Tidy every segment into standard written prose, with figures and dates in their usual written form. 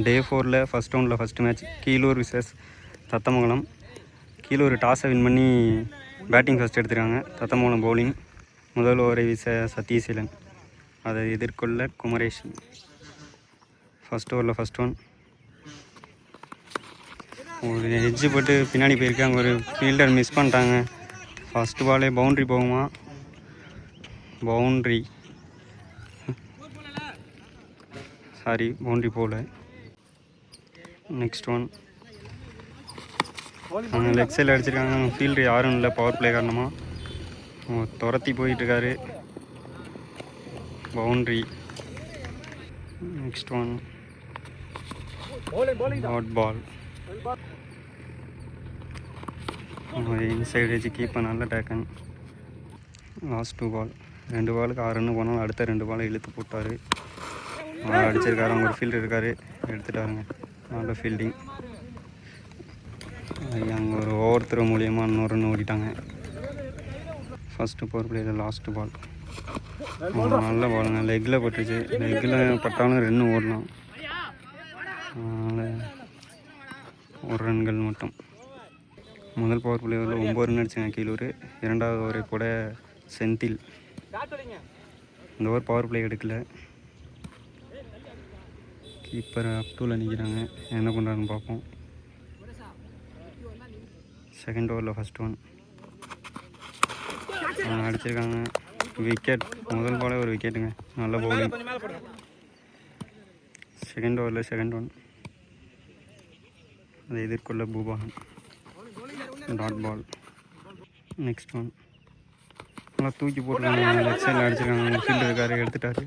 டே 4ல் ஃபஸ்ட் ரவுண்டில் first match Keezhur versus Thathamangalam. Keezhur டாஸை வின் பண்ணி பேட்டிங் ஃபஸ்ட் எடுத்துருக்காங்க. தத்தமங்கலம் பவுலிங். முதல் ஓவரை வீச சத்யசீலன், அதை எதிர்கொள்ள குமரேஷ். ஃபஸ்ட் ஓவரில் ஃபஸ்ட் ஒன். ஒரு எட்ஜு போட்டு பின்னாடி போயிருக்காங்க, ஒரு ஃபீல்டர் மிஸ் பண்ணிட்டாங்க. ஃபஸ்ட்டு பாலே பவுண்ட்ரி போகுமா? பவுண்ட்ரி போகல. Next one. அவங்க லெக் சைடில் அடிச்சிருக்காங்க. ஃபீல்டு யாரும் இல்லை, பவர் பிளே காரணமாக துரத்தி போயிட்டுருக்காரு. Boundary. Next one dot ball. Inside வச்சு கீப்பர் நல்ல டேக்கன். லாஸ்ட் 2 பால். 2 பாலுக்கு 6 ரன் போனாலும் அடுத்த 2 பாலை இழுத்து போட்டார். அடிச்சிருக்காரு. அவங்க ஒரு ஃபீல்டு இருக்கார், எடுத்துட்டாருங்க. நல்ல ஃபீல்டிங். அங்கே ஒரு ஓவர் த்ரோ மூலியமாக இன்னொரு ரன் ஓடிட்டாங்க. ஃபஸ்ட்டு பவர் பிளேயில் லாஸ்ட்டு பால். நல்ல பாலுங்க, லெக்கில் பட்டுருச்சு. லெக்கில் பட்டாலும் 2 ஓடலாம். அதனால் 1 ரன்கள் மட்டும். முதல் பவர் பிளேயில் 9 ரன் அடிச்சுங்க கீழூர். 2வது ஓவரை கூட செந்தில். இந்த ஓவர் பவர் பிளே எடுக்கல. கீப்பர் அப்டூவில் நிற்கிறாங்க, என்ன பண்ணுறாருன்னு பார்ப்போம். செகண்ட் ஓவரில் ஃபஸ்ட் ஒன் அடிச்சிருக்காங்க. விக்கெட். முதல் பாலே ஒரு விக்கெட்டுங்க, நல்ல பவுலிங். செகண்ட் ஓவரில் செகண்ட் ஒன். அதை எதிர்கொள்ள Boopagan. Dot ball. Next one. நல்லா தூக்கி போட்டுருக்காங்க. லெஃப்ட் சைடில் அடிச்சிருக்காங்க. ஃபீல்டு இருக்காரு, எடுத்துட்டாரு.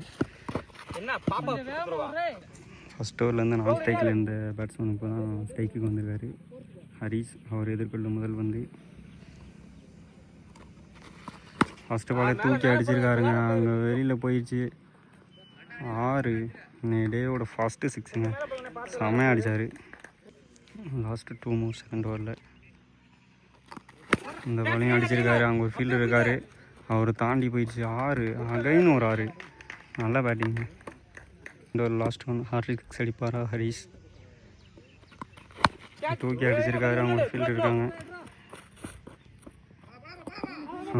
ஃபஸ்ட் ஓவர்லேருந்து நான் ஸ்ட்ரைக்கில் இருந்த பேட்ஸ்மேன் இப்போ தான் ஸ்ட்ரைக்குக்கு வந்திருக்காரு. ஹரீஷ். அவர் எதிர்கொள்ள முதல் வந்து ஃபஸ்ட்டு பாலே தூக்கி அடிச்சிருக்காருங்க. அங்கே வெளியில் போயிடுச்சு. 6. டேயோட ஃபஸ்ட்டு 6ங்க, செம்மையாக அடித்தார். லாஸ்ட்டு 2 மூவ் செகண்ட் ஓவரில். இந்த பாலையும் அடிச்சிருக்காரு. அங்கே ஒரு ஃபீல்டர் இருக்கார், அவர் தாண்டி போயிடுச்சு. 6. அகைன் ஒரு 6. நல்ல பேட்டிங்கு. இந்த ஒரு லாஸ்ட் ஒன். ஹார்ட்ரிக் 6 அடிப்பாரா ஹரீஷ்? தூக்கி அடிச்சிருக்காரு. அவங்க ஃபீல்டு இருக்காங்க.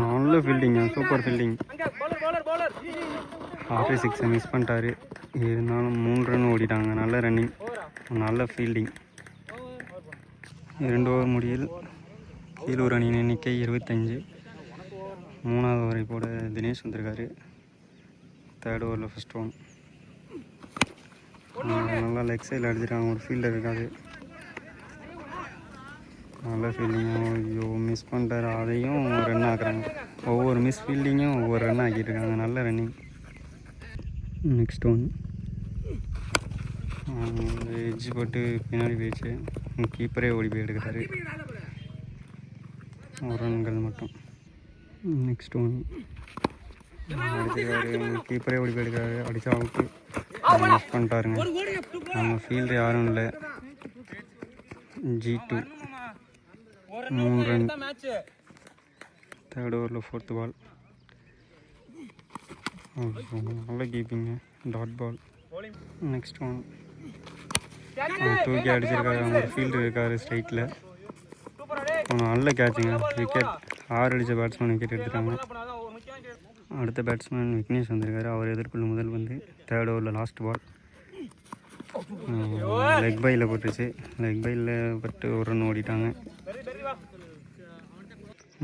நல்ல fielding, super fielding. Hat-trick 6 miss பண்ணிட்டாரு. இருந்தாலும் 3 ரன் ஓடிட்டாங்க. நல்ல ரன்னிங், நல்ல ஃபீல்டிங். 2 ஓவர் முடியல். கீழூர் அணியின் எண்ணிக்கை 25. 3வது ஓவரை போட தினேஷ் வந்திருக்காரு. தேர்ட் ஓவரில் ஃபஸ்ட் ஒன். நல்லா லெக் சைடில் அடிச்சிருக்காங்க. ஒரு ஃபீல்டர் இருக்காது, நல்ல ஃபீல்டிங்கு. ஐயோ, மிஸ் பண்ணிட்டார். அதையும் ரன் ஆக்குறாங்க. ஒவ்வொரு மிஸ் ஃபீல்டிங்கும் ஒவ்வொரு ரன் ஆக்கிட்டு இருக்காங்க. நல்ல ரன்னிங். Next one. எட்ஜ் போட்டு பின்னாடி போயிடுச்சு. கீப்பரே ஓடி போய் எடுக்கிறாரு. 1 ரன்கள் மட்டும். Next one. அடிச்சிருக்காரு. கீப்பரே ஓடி போய் எடுக்கிறாரு. அடித்தா அவுட்டு. மிஸ் பண்ணிட்டாருங்க. நம்ம ஃபீல்டு யாரும் இல்லை. G2. 3 ரன். தேர்ட் ஓவரில் 4th பால். நல்ல keeping. Dot ball. Next one. தூக்கி அடிச்சிருக்காரு. அவங்க ஒரு ஃபீல்டு இருக்கார் ஸ்ட்ரைட்டில். நல்ல கேட்சுங்க, விக்கெட். 6 அடித்த பேட்ஸ்மேன் விக்கெட் எடுத்துட்டாங்க. அடுத்த பேட்ஸ்மேன் விக்னேஷ் வந்திருக்காரு. அவர் எதிர்கொள்ள முதல் வந்து தேர்ட் ஓவரில் லாஸ்ட் பால். லெக் பையில் போட்டுருச்சு. லெக் பையில் பட்டு 1 ரன் ஓடிட்டாங்க.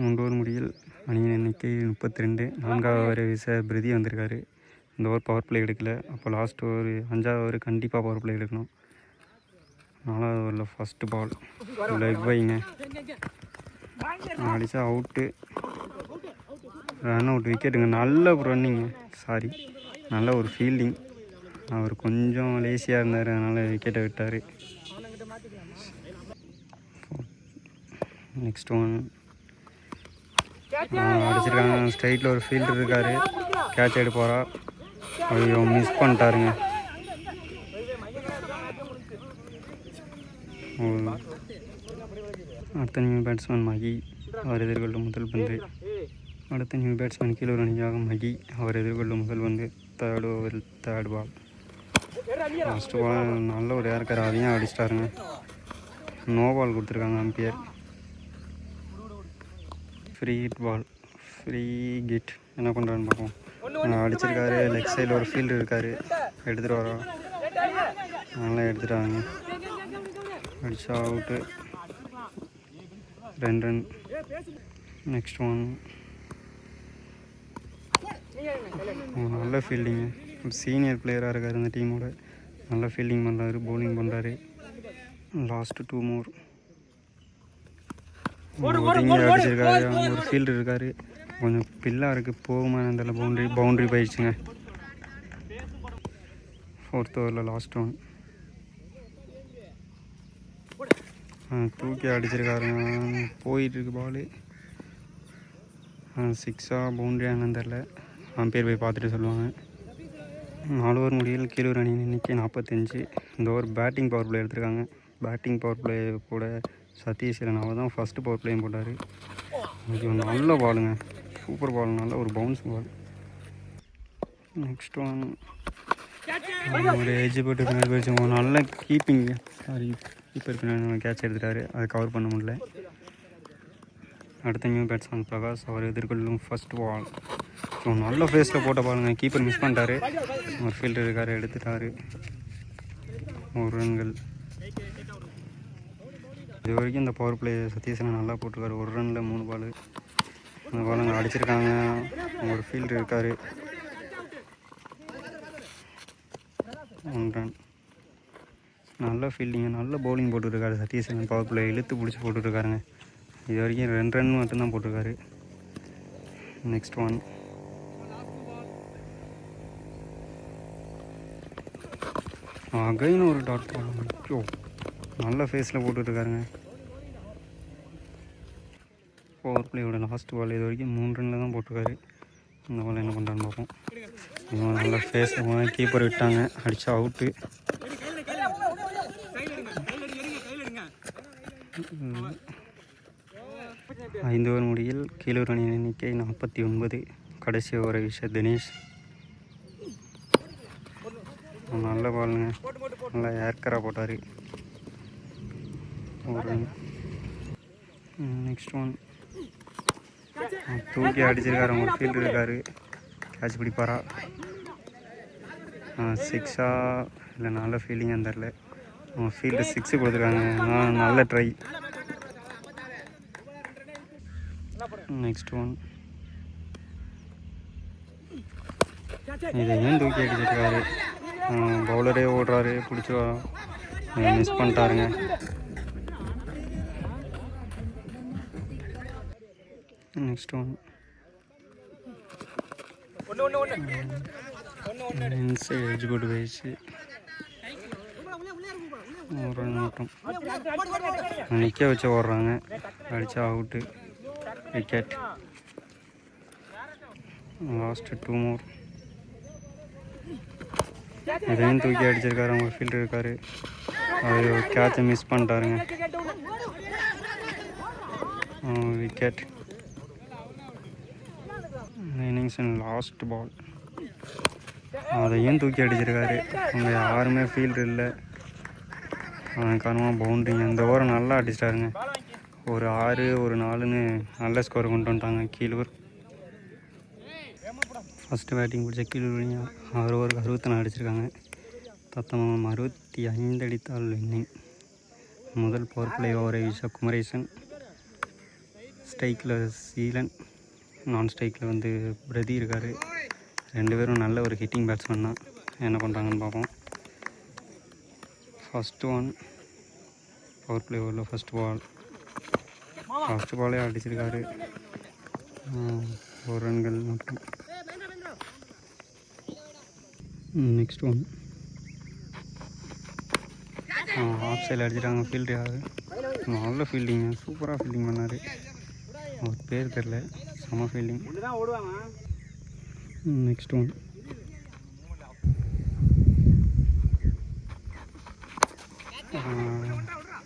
3 ஓவர் முடியல். அணியின் எண்ணிக்கை 32. 4வது ஓவரை வீச பிரதி வந்திருக்காரு. இந்த ஓவர் பவர் பிளே எடுக்கல. அப்போ லாஸ்ட் ஓவர் 5வது ஓவர் கண்டிப்பாக பவர் பிளே எடுக்கணும். 4வது ஓவரில் ஃபஸ்ட்டு பால். லெக் பைங்க, அடித்தா அவுட்டு. Run out, விக்கெட்டுங்க. நல்ல ரன்னிங்க, நல்ல ஒரு ஃபீல்டிங். அவர் கொஞ்சம் லேசியாக இருந்தார், அதனால் விக்கெட்டை விட்டார். Next one. அடிச்சிருக்காங்க. ஸ்ட்ரைட்டில் ஒரு ஃபீல்டர் இருக்கார், கேட்ச் எடுப்பாரா? ஐயோ, மிஸ் பண்ணிட்டாருங்க. அடுத்த நியூ பேட்ஸ்மேன் மகி. அவர் எதிர்கொள்ளும் முதல் பந்து. அடுத்த நியூ பேட்ஸ்மேன் கீழூர் அணியாக மகி. அவர் எதிர்கொள்ளும் முதல் பந்து. தேர்ட் ஓவரில் தேர்ட் பால். ஃபஸ்ட்டு பால் நல்ல ஒரு ஏற்கரை அதையும் அடிச்சிட்டாருங்க. நோ பால் கொடுத்துருக்காங்க umpire. Free hit ball, free hit. என்ன பண்ணுறான்னு பார்ப்போம். அடிச்சிருக்காரு. லெக் சைடில் ஒரு ஃபீல்டு இருக்கார், எடுத்துகிட்டு வரா. நல்லா எடுத்துட்டாங்க. அடிச்சா அவுட்டு. 2 ரன். Next one. நல்ல ஃபீல்டிங்கு. சீனியர் பிளேயராக இருக்கார் இந்த டீமோட. நல்லா ஃபீல்டிங் பண்ணுறாரு, பவுலிங் பண்ணுறாரு. லாஸ்ட்டு 2 மோர். ஒதுங்கி அடிச்சிருக்காரு. அவங்க ஒரு ஃபீல்டு இருக்கார், கொஞ்சம் பில்லாக இருக்குது. போகுமா அந்த பவுண்ட்ரி போயிடுச்சுங்க. 4th ஓவரில் லாஸ்ட் ஒன். தூக்கி அடிச்சிருக்காருங்க. போயிட்டுருக்கு பால். 6ஆ பவுண்ட்ரியானு தெரில. பேர் போய் பார்த்துட்டு சொல்லுவாங்க. 4 ஓவர் முடியல் கீழூர் அணி இன்னைக்கு 45. இந்த ஓவர் பேட்டிங் பவர் பிளே எடுத்திருக்காங்க. பேட்டிங் பவர் பிளே கூட சதீஷ்வரன் அவர் தான் ஃபஸ்ட்டு பவர் பிளேயும் போட்டார். இது நல்ல பாலுங்க, சூப்பர் பால், நல்ல ஒரு பவுன்ஸ் பால். Next one. ஒரு எஜ்ஜு போட்டு பின்னாடி போயிடுச்சு. நல்ல கீப்பர் பின்னாடி கேட்ச் எடுத்துட்டாரு, அதை கவர் பண்ண முடியல. அடுத்த நியூ பேட்ஸ்மேன் பிரகாஷ், அவர் எதிர்கொள்ளும் ஃபர்ஸ்ட் பால். ஸோ நல்ல ஃபேஸில் போட்ட பாருங்க. கீப்பர் மிஸ் பண்ணிட்டாரு. ஒரு ஃபீல்டர் இருக்கார், எடுத்துட்டாரு. 1 ரன்கள். இது வரைக்கும் இந்த பவர் பிளே சதீஷனை நல்லா போட்டிருக்காரு. 1 ரனில் 3 பால். அந்த பாலுங்க அடிச்சிருக்காங்க. ஒரு ஃபீல்டர் இருக்கார். 1 ரன். நல்ல ஃபீல்டிங்கு, நல்ல பவுலிங் போட்டுருக்காரு சதீஷன். பவர் பிளே இழுத்து பிடிச்சி போட்டுருக்காருங்க. இது வரைக்கும் 2 ரன் மட்டும்தான் போட்டிருக்காரு. Next one. அகைன் ஒரு டாட் பால். நல்ல ஃபேஸில் போட்டுருக்காருங்க. Power பிளேயோட last ball. இது வரைக்கும் 3 ரனில் தான் போட்டிருக்காரு. இந்த பால் என்ன பண்ணுறான்னு பார்ப்போம். நல்ல ஃபேஸில் கீப்பர் விட்டாங்க, அடித்தா அவுட்டு. ஐந்து ஓவர் முடியில் கீழூர் அணி எண்ணிக்கை 49. கடைசி ஓவரை விஷ தினேஷ். நல்ல பாலுங்க, நல்லா ஏர்க்கராக போட்டார். 1 ரன். Next one. தூக்கி அடிச்சிருக்காரு. ஒரு ஃபீல்டு இருக்கார், கேட்ச் பிடிப்பாரா? 6ஆ இல்லை நல்ல ஃபீல்டிங்காக தெரில. ஃபீல்டு 6 கொடுத்துருக்காங்க. நல்ல ட்ரை. Next one. இதை ஏன் தூக்கி அடிச்சிருக்காரு? பவுலரே ஓடுறாரு, பிடிச்சி மிஸ் பண்ணிட்டாருங்க. Next one. எட்ஜ் போட்டு போயிடுச்சு. 1 ரன் மட்டும். நிற்க வச்சு ஓடுறாங்க, அடித்தா அவுட்டு. விக்கெட். லாஸ்ட்டு 2 மோர். இதையும் தூக்கி அடிச்சிருக்காரு. அவங்க ஃபீல்டர் இருக்கார், அவர் கேட்சை மிஸ் பண்ணிட்டாருங்க. விக்கெட். Innings last ball. அதையும் தூக்கி அடிச்சிருக்காரு. அவங்க யாருமே ஃபீல்டர் இல்லை, அதன் காரணமாக பவுண்ட்ரிங்க. இந்த ஓவரை நல்லா அடிச்சிட்டாருங்க. ஒரு 6, ஒரு 4ன்னு நல்ல ஸ்கோர் கொண்டு வந்துட்டாங்க கீழூர். ஃபஸ்ட்டு பேட்டிங் பிடிச்ச கீழூர் 6 ஓவருக்கு 64 அடிச்சிருக்காங்க. தத்தமம் 65 அடித்தால் வின்னிங். முதல் பவர் பிளே ஓவரை வீச குமரேசன். ஸ்ட்ரைக்கில் சீலன், நான் ஸ்ட்ரைக்கில் பிரதி இருக்கார். 2 பேரும் நல்ல ஒரு ஹிட்டிங் பேட்ஸ்மேன் தான். என்ன பண்ணுறாங்கன்னு பார்ப்போம். First one. பவர் பிளே ஓவரில் ஃபஸ்ட் பாலே அடிச்சிருக்காரு. 1 ரன்கள் மட்டும். Next one. ஆஃப் சைடில் அடிச்சிட்டாங்க. ஃபீல்டு யார்? நல்ல ஃபீல்டிங்கு, சூப்பராக ஃபீல்டிங் பண்ணார். அவர் பேர் தெரில, செம ஃபீல்டிங். Next one.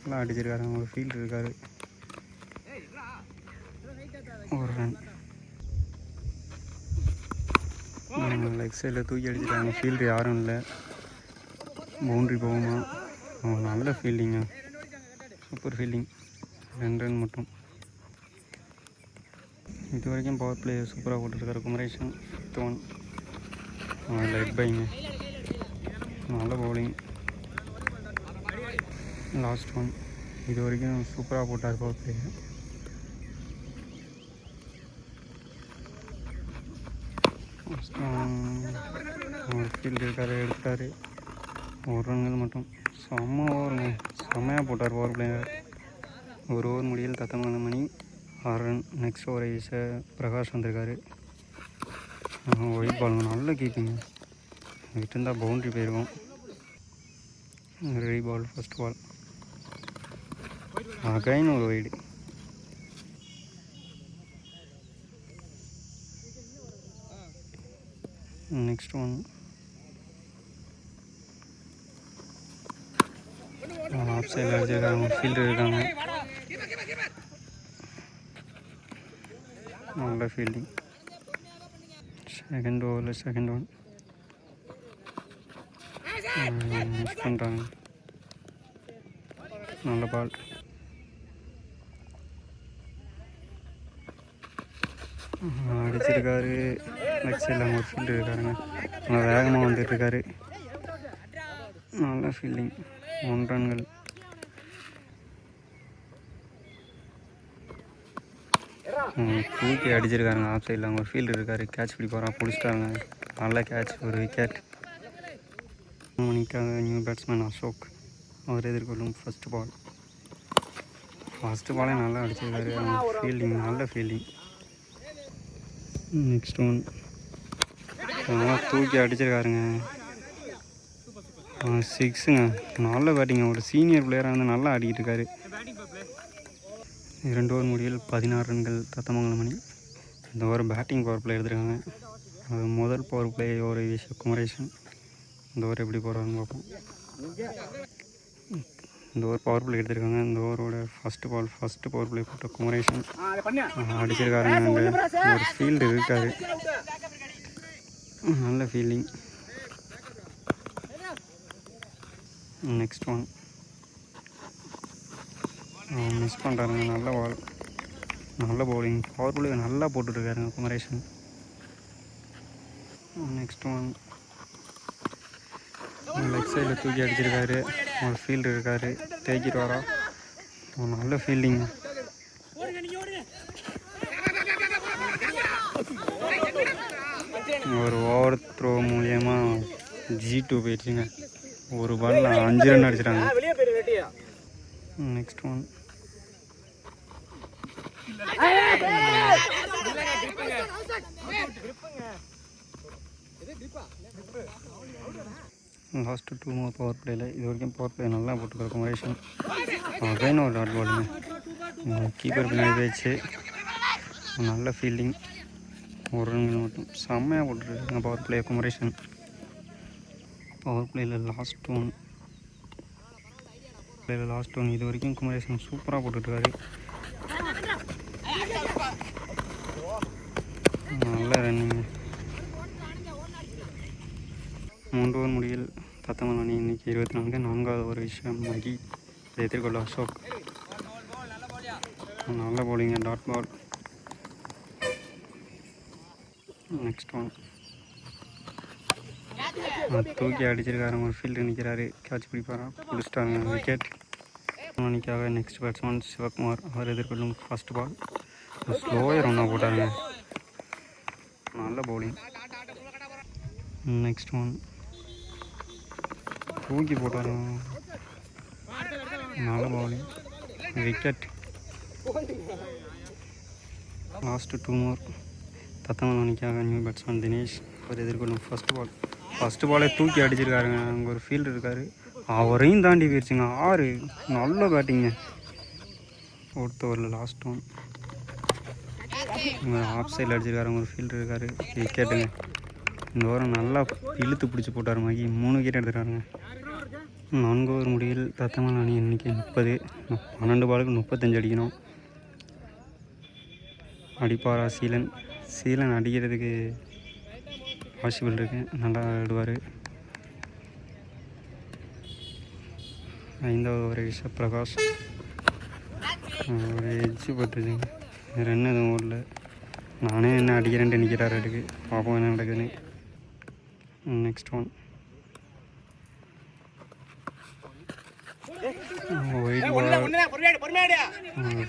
நல்லா அடிச்சிருக்காரு. ஒரு ஃபீல்டு இருக்கார். 1 ரன். லெக் சைடில் தூக்கி அடிச்சிருக்காங்க. ஃபீல்டு யாரும் இல்லை, பவுண்ட்ரி போகுமா? நல்ல ஃபீல்டிங்க, சூப்பர் ஃபீல்டிங். 2 ரன் மட்டும். இது வரைக்கும் பவர் பிளே சூப்பராக போட்டுருக்காரு குமரேசன். 5th ஒன் லெட் பைங்க, நல்ல பவுலிங். லாஸ்ட் ஒன் இது வரைக்கும் சூப்பராக போட்டார் பவர் பிளே. ஃபீல்டு இருக்காரு, எடுத்தார். 1 ரன்கள் மட்டும். செம்ம ஓவருங்க, செம்மையாக போட்டார் பவர் பிளேயர். 1 ஓவர் முடியல் 19 மணி 6 ரன். நெக்ஸ்ட் ஓவர் வீச பிரகாஷ் வந்திருக்காரு. ஒயிட் பாலுங்க, நல்ல கீப்பிங்க. விட்டு இருந்தால் பவுண்ட்ரி போயிருக்கும். ரெடி பால், ஃபர்ஸ்ட் பால். அகைன் ஒரு வைடு. நெக்ஸ்ட் ஒன் ஆஃப் சைடில் அடிச்சிருக்காங்க, ஃபீல்டர் இருக்காங்க. நல்ல ஃபீல்டிங். செகண்ட் ஓவரில் செகண்ட் ஒன் மிஸ் பண்ணுறாங்க. நல்ல பால். அடிச்சிருக்காரு. லெக் சைடில் அவங்க ஒரு ஃபீல்டர் இருக்காருங்க, நல்லா வேகமாக வந்துட்டுருக்காரு. நல்ல ஃபீல்டிங். 1 ரன்கள். தூக்கி அடிச்சிருக்காருங்க. ஆஃப் சைடில் அவங்க ஒரு ஃபீல்டர் இருக்கார், கேட்ச் பிடிப்பாரான், பிடிச்சிட்டாங்க. நல்ல கேட்ச், ஒரு விக்கெட். மணிக்காக நியூ பேட்ஸ்மேன் அசோக் அவர் எதிர்கொள்ளும் ஃபர்ஸ்ட் பால். ஃபர்ஸ்ட் பாலே நல்லா அடிச்சிருக்காரு. அவங்க ஃபீல்டிங், நல்ல ஃபீல்டிங். நெக்ஸ்ட் ஒன் தூக்கி அடிச்சிருக்காருங்க. 6ங்க, நல்ல பேட்டிங்க. ஒரு சீனியர் பிளேயராக வந்து நல்லா ஆடிக்கிட்டு இருக்காரு. 2 ஓவர் முடியல் 16 ரன்கள். தத்தமங்கலம் மணி. இந்த ஓவர் பேட்டிங் பவர் பிளே எடுத்துருக்காங்க. முதல் பவர் பிளே ஓவர் வீச குமரேசன். இந்த ஓவர் எப்படி போகிறாருன்னு பார்ப்போம். இந்த ஓவர் பவர் பிளே எடுத்திருக்காங்க. இந்த ஓவரோட ஃபஸ்ட்டு பவர் பிளே போட்ட குமரேசன் அடிச்சிருக்காருங்க. ஒரு ஃபீல்டு இருக்காரு, நல்ல ஃபீல்டிங். நெக்ஸ்ட் ஒன் மிஸ் பண்ணுறாருங்க. நல்ல பால், நல்ல பவுலிங். பவர் பிளே நல்லா போட்டுட்ருக்காருங்க குமரேசன். நெக்ஸ்ட் ஒன் லெக் சைடில் தூக்கி அடிச்சிருக்காரு. ஒரு ஃபீல்டு இருக்கார், தேக்கிட்டு வரா. நல்ல ஃபீல்டிங். ஒரு ஓவர் த்ரோ மூலியமாக G2 போயிடுச்சுங்க. ஒரு பால் 5 ரன் அடிச்சிட்டாங்க. Next one last 2 more power பிளேயில். இது வரைக்கும் பவர் பிளே நல்லா போட்டுருக்காரு குமரேசன். அகைன் ஒரு டாட் பாலுங்க, கீப்பர் பின்னாடி போயிடுச்சு. நல்ல ஃபீல்டிங். 1 ரன்கள் மட்டும். செம்மையாக போட்டுருக்காங்க பவர் பிளே குமரேசன். பவர் பிளேயில் லாஸ்ட் ஒன் இது வரைக்கும் குமரேசன் சூப்பராக போட்டுட்ருக்காரு. நல்ல ரன்னிங். 3 ஓவர் முடியல் தத்தமங்கலம் அணி இன்னைக்கு 24. 4வது ஒரு விஷயம் மகி எதிர்கொள்ள அசோக். நல்ல போலிங்க, டாட் பால். நெக்ஸ்ட் ஒன் தூக்கி அடிச்சிருக்காரு. ஒரு ஃபீல்டு நிற்கிறாரு, கேட்ச் பிடிப்பாரா, பிடிச்சிட்டாங்க, விக்கெட். மணிக்காக நெக்ஸ்ட் பேட்ஸ்மேன் சிவகுமார் அவர் எதிர்கொள்ளும் ஃபர்ஸ்ட் பால். ஸ்லோயர் ஒன்றா போட்டாருங்க, நல்ல பவுலிங். நெக்ஸ்ட் ஒன் தூக்கி போட்டாருங்க, நல்ல bowling, wicket. Last 2 more. Thathamangalam அணிக்காக நியூ பேட்ஸ்மேன் தினேஷ் அவர் எதிர்கொள்ளும் ஃபஸ்ட்டு பாலே தூக்கி அடிச்சிருக்காருங்க. அங்கே ஒரு ஃபீல்டு இருக்கார், அவரையும் தாண்டி போயிடுச்சுங்க. 6. நல்ல பேட்டிங்க. 4th ஓவரில் லாஸ்ட் ஒன் ஆஃப் சைடில் அடிச்சிருக்காரு. ஒரு ஃபீல்டு இருக்கார், விக்கெட்டுங்க. இந்த ஓவரம் நல்லா இழுத்து பிடிச்சி போட்டார் மகி. 3 விக்கெட் எடுத்துட்டாருங்க. 4 ஓவர் முடிவில் தத்தமங்கலம் அணி எண்ணிக்கை 30. 12 பாலுக்கு 35 அடிக்கணும். அடிப்பாரா சீலன் அடிக்கிறதுக்கு பாசிபிள் இருக்குது, நல்லா ஆடுவார். ஐந்தாவது ஓவர் ரிஷப் பிரகாஷ் ஒரு எட்ஜு பட்டுச்சுங்க. ரன் எதுவும் ஓடல. நானே என்ன அடிக்கிறேன்ட்டு நிற்கிறாரு அதுக்கு. பார்ப்போம் என்ன நடக்குதுன்னு. நெக்ஸ்ட் ஒன்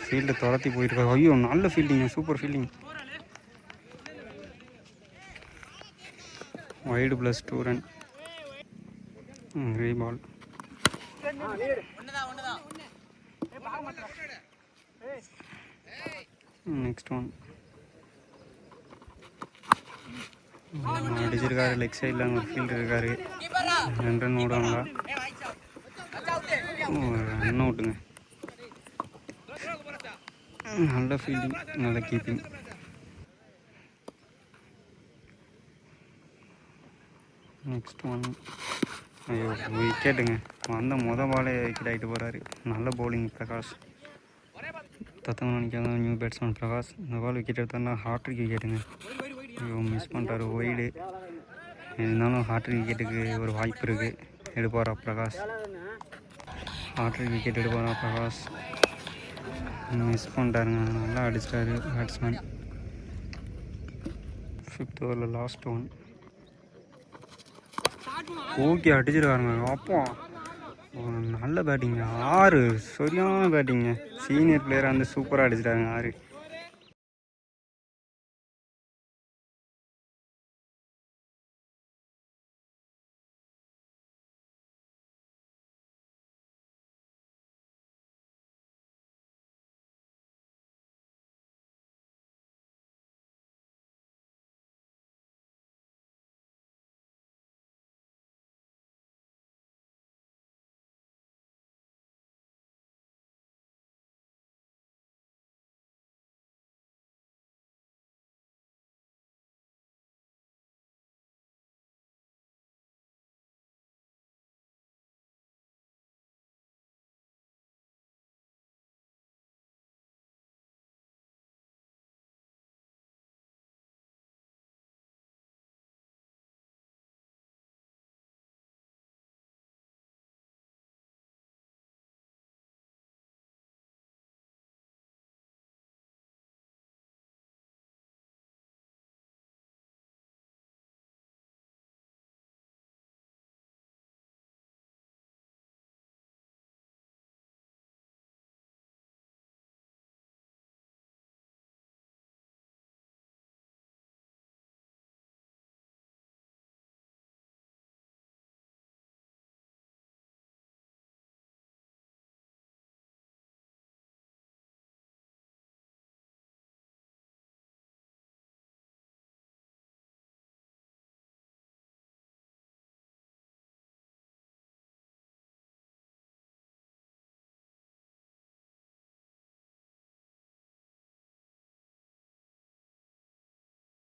ஃபீல்டு துரத்தி போயிருக்காரு. ஐயோ நல்ல fielding, super fielding. Wide plus 2 run. Re ball. Next one அடிச்சிருக்காரு. லெக் சைடில் அங்கே ஒரு ஃபீல்டு இருக்காரு. 2 ரன் ஓடுவாங்களா? ரன் அவுட்டுங்க. நல்ல ஃபீல்டிங், நல்ல கீப்பிங். நெக்ஸ்ட் ஒன் ஐயோ விக்கெட்டுங்க. வந்த பாலே விக்கெட் ஆகிட்டு போகிறாரு. நல்ல பவுலிங் பிரகாஷ். தத்தமங்கலம் நிற்காத நியூ பேட்ஸ்மேன் பிரகாஷ். இந்த பால் விக்கெட் எடுத்தாருன்னா ஹாட்ரிக் விக்கெட்டுங்க. ஐயோ மிஸ் பண்ணுறாரு ஒய்டு. இருந்தாலும் ஹாட்ரிக் விக்கெட்டுக்கு ஒரு வாய்ப்பு இருக்குது. எடுப்பாரா பிரகாஷ்? ஹாட்ரிக் விக்கெட் எடுப்பாரா பிரகாஷ்? மிஸ் பண்ணிட்டாருங்க. நல்லா அடிச்சிட்டாரு பேட்ஸ்மேன். 5th ஓவரில் லாஸ்ட் ஒன். ஓகே அடிச்சிருக்காருங்க. அப்போ நல்ல பேட்டிங்க. 6 சரியான பேட்டிங்க. சீனியர் பிளேயராக வந்து சூப்பராக அடிச்சிட்டாருங்க 6.